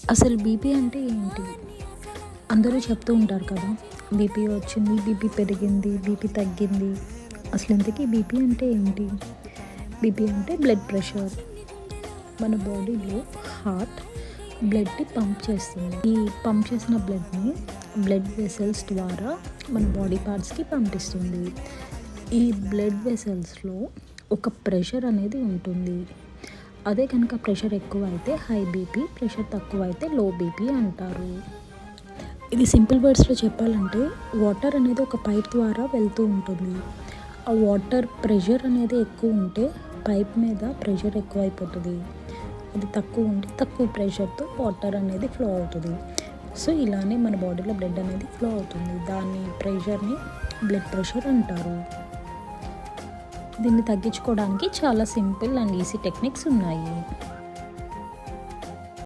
అసలు బీపీ అంటే ఏంటి? అందరూ చెప్తూ ఉంటారు కదా! బీపీ వచ్చింది, బీపీ పెరిగింది, బీపీ తగ్గింది. అసలు ఇంతకీ బీపీ అంటే ఏంటి? బీపీ అంటే బ్లడ్ ప్రెషర్. మన బాడీలో హార్ట్ బ్లడ్ని పంప్ చేస్తుంది. ఈ పంప్ చేసిన బ్లడ్ని బ్లడ్ వెసల్స్ ద్వారా మన బాడీ పార్ట్స్కి పంపిస్తుంది. ఈ బ్లడ్ వెసల్స్లో ఒక ప్రెషర్ అనేది ఉంటుంది. అదే కనుక ప్రెషర్ ఎక్కువ అయితే హై బీపీ, ప్రెషర్ తక్కువ అయితే లో బీపీ అంటారు. ఇది సింపుల్ వర్డ్స్లో చెప్పాలంటే వాటర్ అనేది ఒక పైప్ ద్వారా వెళ్తూ ఉంటుంది. ఆ వాటర్ ప్రెషర్ అనేది ఎక్కువ ఉంటే పైప్ మీద ప్రెషర్ ఎక్కువ అయిపోతుంది. అది తక్కువ ఉంటే తక్కువ ప్రెషర్తో వాటర్ అనేది ఫ్లో అవుతుంది. సో ఇలానే మన బాడీలో బ్లడ్ అనేది ఫ్లో అవుతుంది. దాన్ని ప్రెషర్ని బ్లడ్ ప్రెషర్ అంటారు. దీన్ని తగ్గించుకోవడానికి చాలా సింపుల్ అండ్ ఈజీ టెక్నిక్స్ ఉన్నాయి.